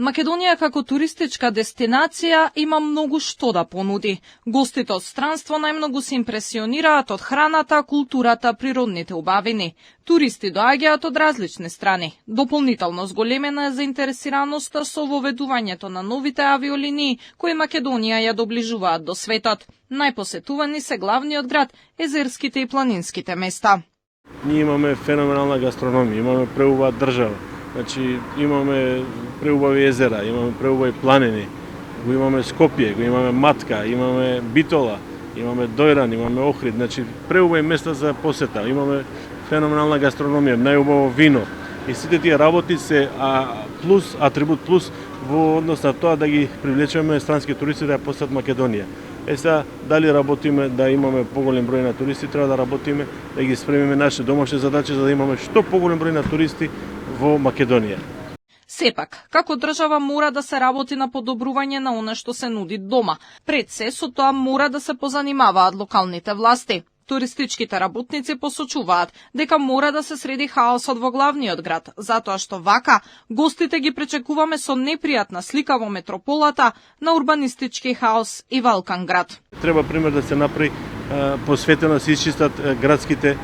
Македонија како туристичка дестинација има многу што да понуди. Гостите од странство најмногу се импресионираат од храната, културата, природните убавини. Туристи доаѓаат од различни страни. Дополнително зголемена е заинтересираноста со воведувањето на новите авиолинии кои Македонија ја доближуваат до светот. Најпосетувани се главниот град, езерските и планинските места. Ние имаме феноменална гастрономија, имаме преубава држава. Значи, имаме преубави езера, имаме преубави планини, го имаме Скопје, го имаме Матка, имаме Битола, имаме Дојран, имаме Охрид, значи преубави места за посета, имаме феноменална гастрономија, најубаво вино. И сите тие работи се плюс, атрибут плюс во однос на тоа да ги привлечеме странски туристи да ја посетат Македонија. Сега, дали работиме да имаме поголем број на туристи, треба да работиме да ги спремиме нашите домашни задачи за да имаме што поголем број на туристи во Македонија. Сепак, како држава мора да се работи на подобрување на она што се нуди дома. Пред се со тоа мора да се позанимаваат локалните власти. Туристичките работници посочуваат дека мора да се среди хаосот во главниот град, затоа што вака гостите ги пречекуваме со непријатна слика во метрополата на урбанистички хаос и валкан град. Треба пример да се направи посветено да се исчистат градските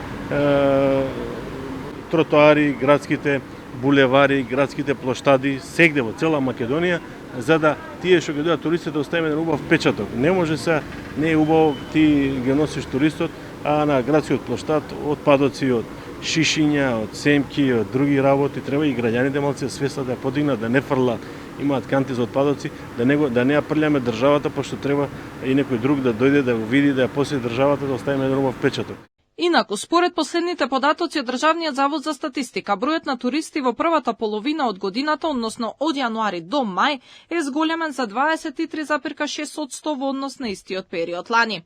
тротоари, градските булевари, градските плоштади, сегде во цела Македонија, за да тие што ги дојдат туристите да оставиме еден убав печаток. Не може се, не е убаво ти ги носиш туристот, а на градскиот плоштад отпадоци од шишиња, од семки, од други работи, треба и граѓаните малце свеста да ја подигнат, да не фрлат, имаат канти за отпадоци, да не ја прљаме државата, пошто треба и некој друг да дојде да го види, да ја посети државата, да оставиме еден убав печаток. Инаку, според последните податоци од Државниот завод за статистика, бројот на туристи во првата половина од годината, односно од јануари до мај, е зголемен за 23,6% во однос на истиот период лани.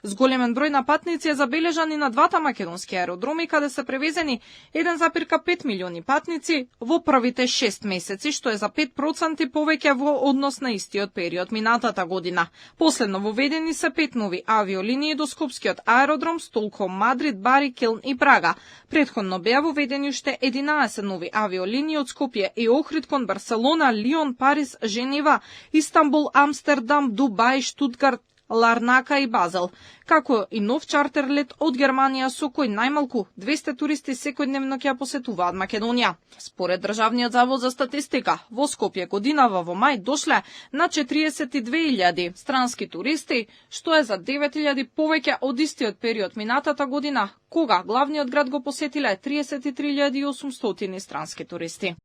Зголемен број на патници е забележан и на двата македонски аеродроми, каде се превезени 1,5 милиони патници во првите 6 месеци, што е за 5% повеќе во однос на истиот период минатата година. Последно воведени се 5 нови авиолинии до скопскиот аеродром, Стокхолм, Мадрид, Бари, Келн и Прага. Предходно беа воведени уште 11 нови авиолинии од Скопје и Охрид кон Барселона, Лион, Париз, Женева, Истанбул, Амстердам, Дубај, Штутгарт, Ларнака и Базел, како и нов чартер лет од Германија со кој најмалку 200 туристи секојдневно ќе ја посетуваат Македонија. Според Државниот завод за статистика, во Скопје годинава во мај дошле на 42.000 странски туристи, што е за 9.000 повеќе од истиот период минатата година, кога главниот град го посетиле 33.800 странски туристи.